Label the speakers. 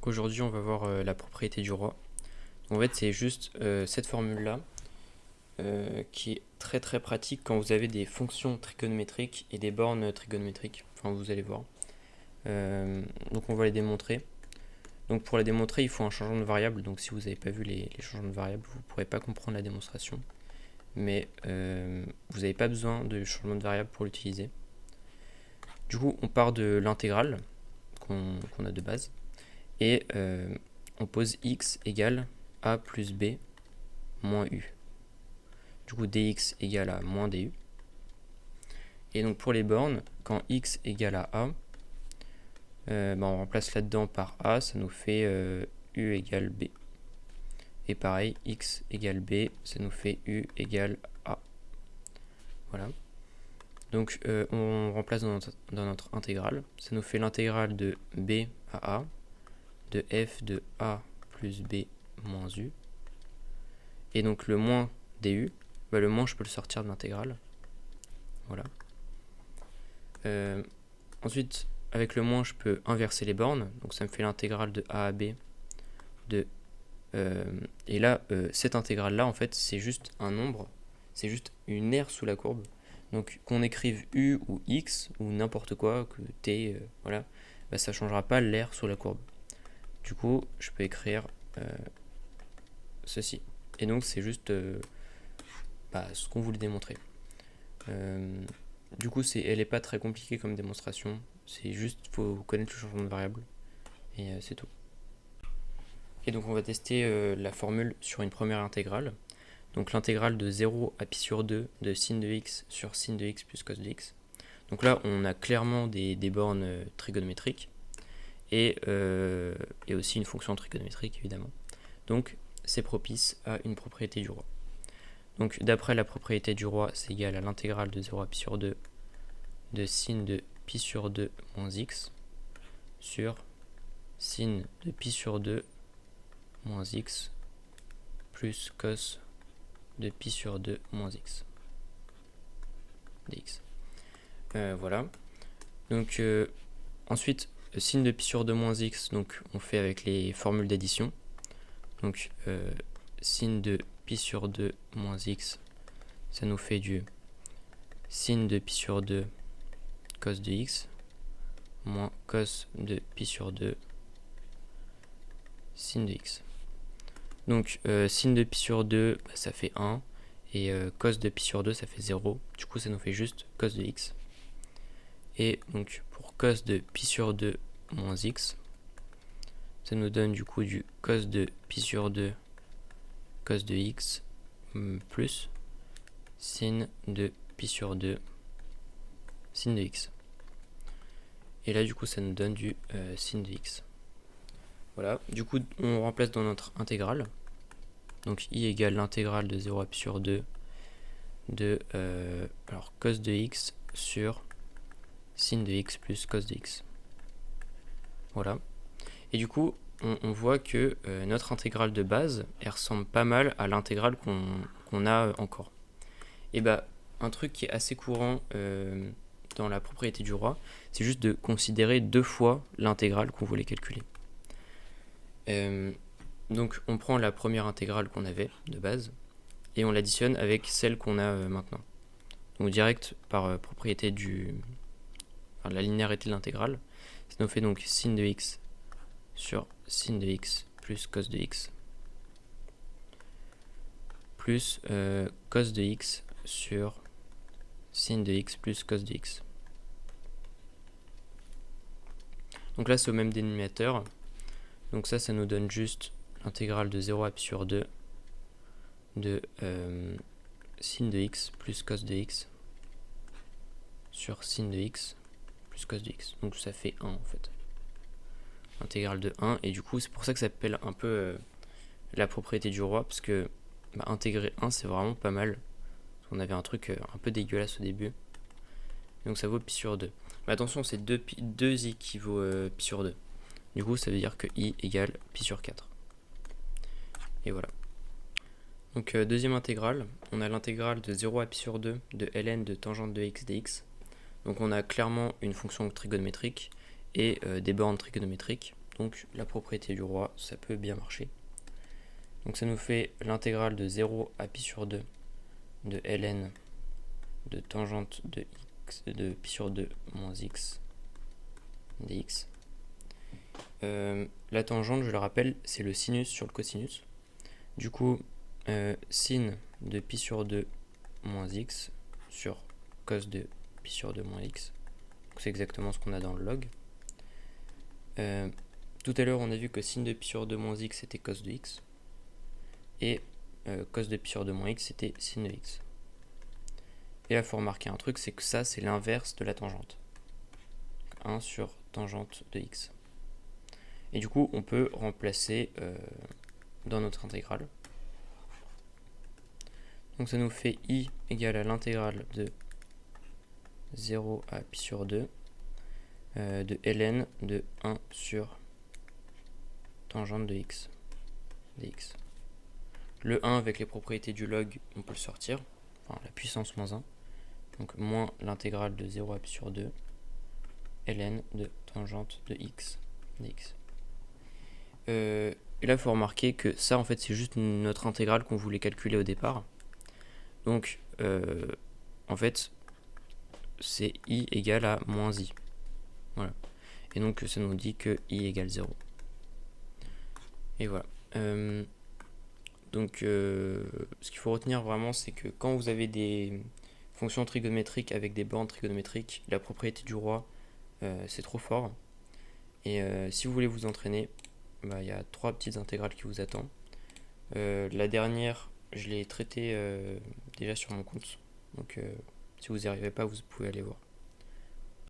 Speaker 1: Aujourd'hui, on va voir la propriété du roi. En fait, c'est juste cette formule-là qui est très très pratique quand vous avez des fonctions trigonométriques et des bornes trigonométriques. Enfin, vous allez voir. Donc, on va les démontrer. Donc, pour les démontrer, il faut un changement de variable. Donc, si vous n'avez pas vu les changements de variable, vous ne pourrez pas comprendre la démonstration. Mais vous n'avez pas besoin de changement de variable pour l'utiliser. Du coup, on part de l'intégrale qu'on a de base. Et on pose x égale a plus b moins u. Du coup, dx égale à moins du. Et donc pour les bornes, quand x égale à a, on remplace là-dedans par a, ça nous fait u égale b. Et pareil, x égale b, ça nous fait u égale a. Voilà. Donc on remplace dans notre intégrale. Ça nous fait l'intégrale de b à a, de f de a plus b moins u. Et donc le moins du, le moins je peux le sortir de l'intégrale. Voilà. Ensuite, avec le moins, je peux inverser les bornes. Donc ça me fait l'intégrale de a à b. Et là, cette intégrale-là, en fait, c'est juste un nombre. C'est juste une aire sous la courbe. Donc qu'on écrive u ou x ou n'importe quoi, que t, voilà, ça ne changera pas l'aire sous la courbe. Du coup, je peux écrire ceci. Et donc c'est juste ce qu'on voulait démontrer. Du coup, elle n'est pas très compliquée comme démonstration. C'est juste, il faut connaître le changement de variable. Et c'est tout. Et donc on va tester la formule sur une première intégrale. Donc l'intégrale de 0 à pi sur 2 de sin de x sur sin de x plus cos de x. Donc là, on a clairement des bornes trigonométriques. Et aussi une fonction trigonométrique, évidemment. Donc c'est propice à une propriété du roi. Donc d'après la propriété du roi, c'est égal à l'intégrale de 0 à pi sur 2 de sin de pi sur 2 moins x sur sin de pi sur 2 moins x plus cos de pi sur 2 moins x dx. Voilà. Donc ensuite, sin de pi sur 2 moins x, donc on fait avec les formules d'addition. Donc sin de pi sur 2 moins x, ça nous fait du sin de pi sur 2 cos de x moins cos de pi sur 2 sin de x. Donc sin de pi sur 2, ça fait 1, et cos de pi sur 2, ça fait 0. Du coup, ça nous fait juste cos de x. Et donc pour cos de pi sur 2 moins x, ça nous donne du coup du cos de pi sur 2 cos de x plus sin de pi sur 2 sin de x. Et là, du coup, ça nous donne du sin de x. Voilà, du coup, on remplace dans notre intégrale. Donc i égale l'intégrale de 0 à pi sur 2 de cos de x sur sin de x plus cos de x. Voilà. Et du coup, on voit que notre intégrale de base, elle ressemble pas mal à l'intégrale qu'on a encore. Et un truc qui est assez courant dans la propriété du roi, c'est juste de considérer 2 fois l'intégrale qu'on voulait calculer. Donc on prend la première intégrale qu'on avait de base et on l'additionne avec celle qu'on a maintenant. Donc direct par propriété de la linéarité de l'intégrale, ça nous fait donc sin de x sur sin de x plus cos de x plus cos de x sur sin de x plus cos de x. Donc là c'est au même dénominateur. Donc ça nous donne juste l'intégrale de 0 à pi sur 2 de sin de x plus cos de x sur sin de x plus cos de x. Donc ça fait 1 en fait. Intégrale de 1. Et du coup c'est pour ça que ça s'appelle un peu la propriété du roi, parce que intégrer 1 c'est vraiment pas mal. On avait un truc un peu dégueulasse au début. Donc ça vaut pi sur 2. Mais attention, c'est 2 i qui vaut pi sur 2. Du coup ça veut dire que i égale pi sur 4. Et voilà. Donc deuxième intégrale, on a l'intégrale de 0 à pi sur 2 de ln de tangente de x dx. Donc on a clairement une fonction trigonométrique et des bornes trigonométriques. Donc la propriété du roi, ça peut bien marcher. Donc ça nous fait l'intégrale de 0 à pi sur 2 de ln de tangente de x de pi sur 2 moins x dx. La tangente, je le rappelle, c'est le sinus sur le cosinus. Du coup, sin de pi sur 2 moins x sur cos de pi sur 2 moins x. C'est exactement ce qu'on a dans le log. Tout à l'heure, on a vu que sin de pi sur 2 moins x, c'était cos de x. Et cos de pi sur 2 moins x, c'était sin de x. Et là, il faut remarquer un truc, c'est que ça, c'est l'inverse de la tangente. 1 sur tangente de x. Et du coup, on peut remplacer dans notre intégrale. Donc ça nous fait I égale à l'intégrale de 0 à pi sur 2 de ln de 1 sur tangente de x dx. Le 1 avec les propriétés du log, on peut le sortir, enfin la puissance moins 1. Donc moins l'intégrale de 0 à pi sur 2 ln de tangente de x dx. Et là, il faut remarquer que ça, en fait, c'est juste notre intégrale qu'on voulait calculer au départ. Donc, en fait, c'est i égale à moins i. Voilà. Et donc, ça nous dit que i égale 0. Et voilà. Donc, ce qu'il faut retenir vraiment, c'est que quand vous avez des fonctions trigonométriques avec des bornes trigonométriques, la propriété du roi, c'est trop fort. Et si vous voulez vous entraîner, il y a 3 petites intégrales qui vous attendent. La dernière, je l'ai traitée déjà sur mon compte. Donc, si vous n'y arrivez pas, vous pouvez aller voir.